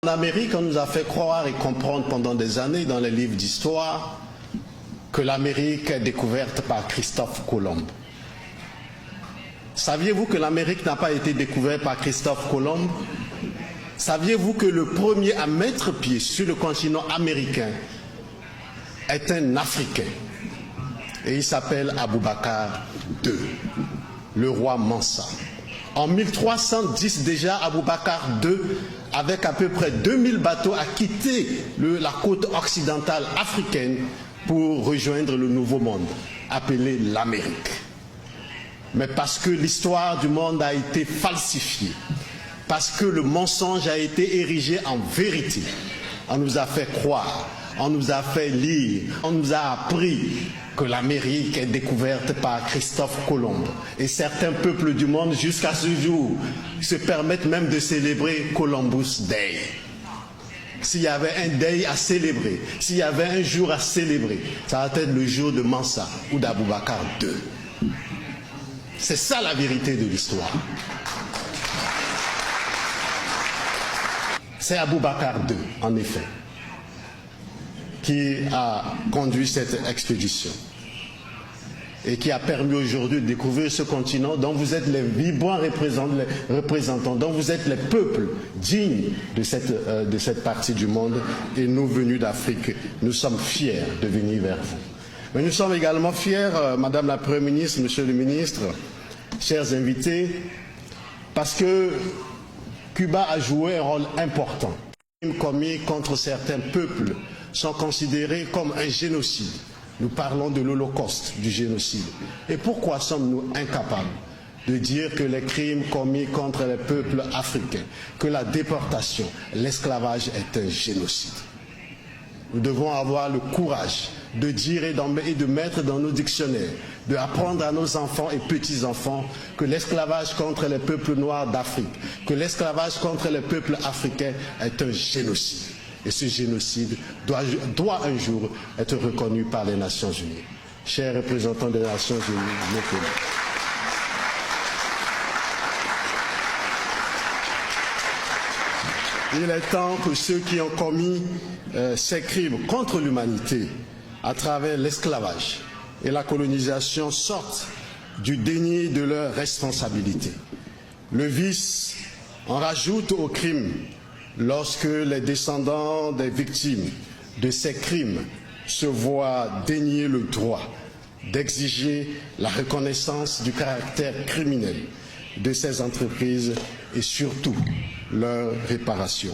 En Amérique, on nous a fait croire et comprendre pendant des années dans les livres d'histoire que l'Amérique est découverte par Christophe Colomb. Saviez-vous que l'Amérique n'a pas été découverte par Christophe Colomb? Saviez-vous que le premier à mettre pied sur le continent américain est un Africain? Et il s'appelle Aboubacar II, le roi Mansa. En 1310 déjà, Aboubacar II, avec à peu près 2000 bateaux, a quitté la côte occidentale africaine pour rejoindre le Nouveau Monde, appelé l'Amérique. Mais parce que l'histoire du monde a été falsifiée, parce que le mensonge a été érigé en vérité, on nous a fait croire, on nous a fait lire, on nous a appris que l'Amérique est découverte par Christophe Colomb. Et certains peuples du monde, jusqu'à ce jour, se permettent même de célébrer Columbus Day. S'il y avait un day à célébrer, s'il y avait un jour à célébrer, ça va être le jour de Mansa ou d'Aboubacar II. C'est ça la vérité de l'histoire. C'est Aboubacar II, en effet, qui a conduit cette expédition et qui a permis aujourd'hui de découvrir ce continent dont vous êtes les vibrants représentants, dont vous êtes les peuples dignes de cette partie du monde. Et nous, venus d'Afrique, nous sommes fiers de venir vers vous. Mais nous sommes également fiers, Madame la Première ministre, Monsieur le ministre, chers invités, parce que Cuba a joué un rôle important. Les crimes commis contre certains peuples sont considérés comme un génocide. Nous parlons de l'Holocauste, du génocide. Et pourquoi sommes-nous incapables de dire que les crimes commis contre les peuples africains, que la déportation, l'esclavage est un génocide? Nous devons avoir le courage de dire et de mettre dans nos dictionnaires, de apprendre à nos enfants et petits-enfants que l'esclavage contre les peuples noirs d'Afrique, que l'esclavage contre les peuples africains est un génocide. Et ce génocide doit un jour être reconnu par les Nations Unies. Chers représentants des Nations Unies, nos pays. Il est temps que ceux qui ont commis ces crimes contre l'humanité à travers l'esclavage et la colonisation sortent du déni de leurs responsabilités. Le vice en rajoute au crime lorsque les descendants des victimes de ces crimes se voient dénier le droit d'exiger la reconnaissance du caractère criminel de ces entreprises et surtout leur réparation.